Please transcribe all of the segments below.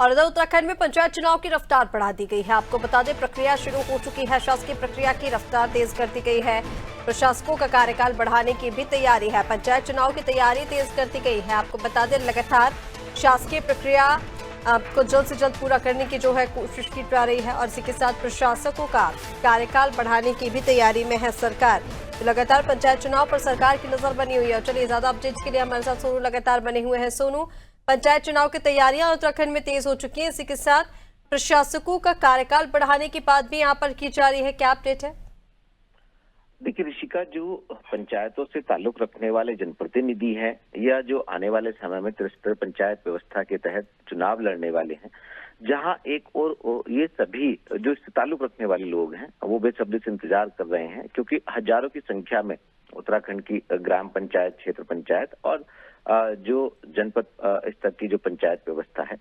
और इधर उत्तराखंड में पंचायत चुनाव की रफ्तार बढ़ा दी गई है। आपको बता दें, प्रक्रिया शुरू हो चुकी है। शासकीय प्रक्रिया की रफ्तार तेज कर दी गई है। प्रशासकों का कार्यकाल बढ़ाने की भी तैयारी है। पंचायत चुनाव की तैयारी तेज कर दी गई है। आपको बता दें, लगातार शासकीय प्रक्रिया को जल्द से जल्द पूरा करने की जो है कोशिश की जा रही है और इसी के साथ प्रशासकों का कार्यकाल बढ़ाने की भी तैयारी में है सरकार। तो लगातार पंचायत चुनाव पर सरकार की नजर बनी हुई है। और चलिए, ज्यादा अपडेट्स के लिए हमारे साथ सोनू लगातार बने हुए हैं। सोनू, पंचायत चुनाव की तैयारियां उत्तराखंड में तेज हो चुकी हैं, इसी के साथ प्रशासकों का कार्यकाल बढ़ाने की बात भी यहाँ पर की जा रही है। क्या अपडेट है? देखिए ऋषिका, जो पंचायतों से ताल्लुक रखने वाले जनप्रतिनिधि हैं या जो आने वाले समय में त्रिस्तरीय पंचायत व्यवस्था के तहत चुनाव लड़ने वाले हैं, जहां एक और ये सभी जो इससे ताल्लुक रखने वाले लोग हैं वो बेसब्री से इंतजार कर रहे हैं, क्योंकि हजारों की संख्या में उत्तराखंड की ग्राम पंचायत, क्षेत्र पंचायत और जो जनपद स्तर की जो पंचायत व्यवस्था है,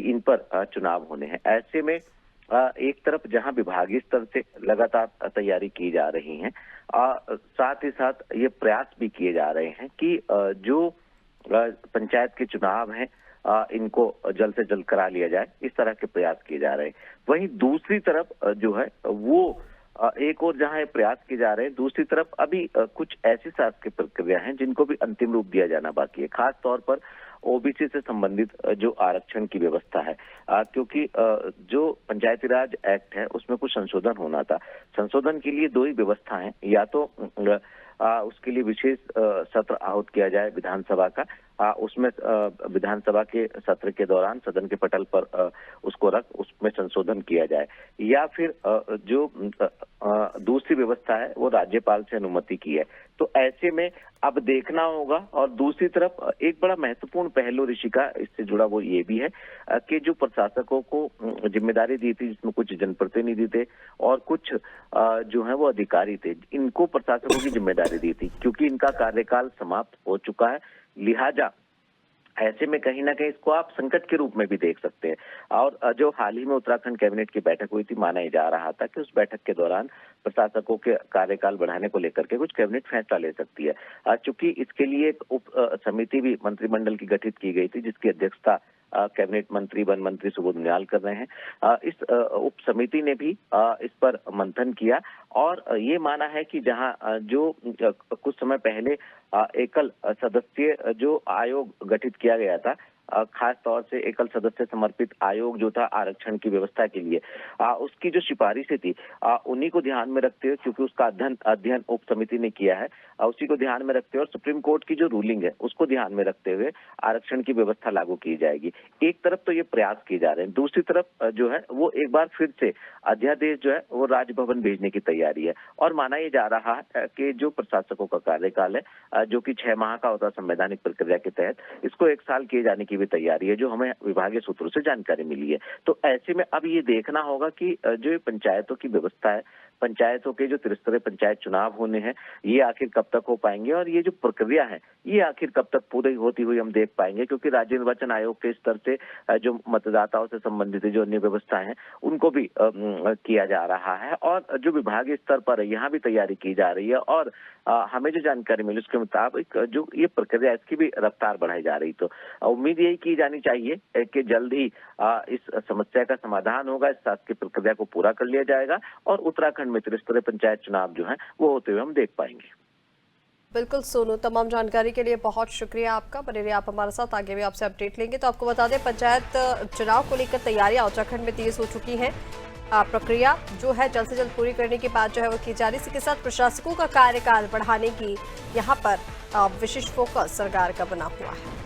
इन पर चुनाव होने हैं। ऐसे में एक तरफ जहां विभागीय स्तर से लगातार तैयारी की जा रही है, साथ ही साथ ये प्रयास भी किए जा रहे हैं कि जो पंचायत के चुनाव हैं इनको जल्द से जल्द करा लिया जाए। इस तरह के प्रयास किए जा रहे हैं। वहीं दूसरी तरफ जो है वो एक और जहां ये प्रयास किए जा रहे हैं, दूसरी तरफ अभी कुछ ऐसी शासकीय प्रक्रिया हैं जिनको भी अंतिम रूप दिया जाना बाकी है। खास तौर पर ओबीसी से संबंधित जो आरक्षण की व्यवस्था है, क्योंकि जो पंचायती राज एक्ट है उसमें कुछ संशोधन होना था। संशोधन के लिए दो ही व्यवस्था है, या तो उसके लिए विशेष सत्र आहूत किया जाए विधानसभा का, उसमें विधानसभा के सत्र के दौरान सदन के पटल पर उसको रख उसमें संशोधन किया जाए, या फिर जो दूसरी व्यवस्था है वो राज्यपाल से अनुमति की है। तो ऐसे में अब देखना होगा। और दूसरी तरफ एक बड़ा महत्वपूर्ण पहलू ऋषिका इससे जुड़ा वो ये भी है कि जो प्रशासकों को जिम्मेदारी दी थी, जिसमें कुछ जनप्रतिनिधि थे और कुछ जो है वो अधिकारी थे, इनको प्रशासकों की जिम्मेदारी दी थी, क्योंकि इनका कार्यकाल समाप्त हो चुका है। लिहाजा ऐसे में कहीं ना कहीं इसको आप संकट के रूप में भी देख सकते हैं। और जो हाल ही में उत्तराखंड कैबिनेट की बैठक हुई थी, माना जा रहा था कि उस बैठक के दौरान प्रशासकों के कार्यकाल बढ़ाने को लेकर के कुछ कैबिनेट फैसला ले सकती है। चूंकि इसके लिए एक उप समिति भी मंत्रिमंडल की गठित की गई थी, जिसकी अध्यक्षता कैबिनेट मंत्री, वन मंत्री सुबोध उनियाल कर रहे हैं। इस उप समिति ने भी इस पर मंथन किया और ये माना है कि जहां जो कुछ समय पहले एकल सदस्यीय जो आयोग गठित किया गया था, खास तौर से एकल सदस्य समर्पित आयोग जो था आरक्षण की व्यवस्था के लिए, उसकी जो सिफारिशें थी उन्हीं को ध्यान में रखते हुए, क्योंकि उसका अध्ययन उप समिति ने किया है, उसी को ध्यान में रखते हुए और सुप्रीम कोर्ट की जो रूलिंग है उसको ध्यान में रखते हुए आरक्षण की व्यवस्था लागू की जाएगी। एक तरफ तो ये प्रयास किए जा रहे हैं, दूसरी तरफ जो है वो एक बार फिर से अध्यादेश जो है वो राजभवन भेजने की तैयारी है। और माना ये जा रहा है कि जो प्रशासकों का कार्यकाल है, जो कि 6 माह का होता है संवैधानिक प्रक्रिया के तहत, इसको 1 साल किए जाने की भी तैयारी है, जो हमें विभागीय सूत्रों से जानकारी मिली है। तो ऐसे में अब ये देखना होगा कि जो पंचायतों की व्यवस्था है, पंचायतों के जो त्रिस्तरीय पंचायत चुनाव होने हैं, ये आखिर कब तक हो पाएंगे और ये जो प्रक्रिया है ये आखिर कब तक पूरी होती हुई हम देख पाएंगे, क्योंकि राज्य निर्वाचन आयोग के स्तर से जो मतदाताओं से संबंधित जो अन्य व्यवस्थाएं हैं उनको भी किया जा रहा है और जो विभागीय स्तर पर है यहाँ भी तैयारी की जा रही है। और हमें जो जानकारी मिली उसके मुताबिक जो ये प्रक्रिया इसकी भी रफ्तार बढ़ाई जा रही। तो उम्मीद यही की जानी चाहिए कि जल्द ही इस समस्या का समाधान होगा, इस शासकीय प्रक्रिया को पूरा कर लिया जाएगा और उत्तराखंड में त्रिस्तरीय पंचायत चुनाव जो है वो होते हुए हम देख पाएंगे। बिल्कुल सोनू, तमाम जानकारी के लिए बहुत शुक्रिया आपका। बने रहिए आप हमारे साथ, आगे भी आपसे अपडेट लेंगे। तो आपको बता दें, पंचायत चुनाव को लेकर तैयारियां उत्तराखंड में तेज हो चुकी हैं। प्रक्रिया जो है जल्द से जल्द पूरी करने की बात जो है वो की जा रही है। इसी के साथ प्रशासकों का कार्यकाल बढ़ाने की यहाँ पर विशेष फोकस सरकार का बना हुआ है।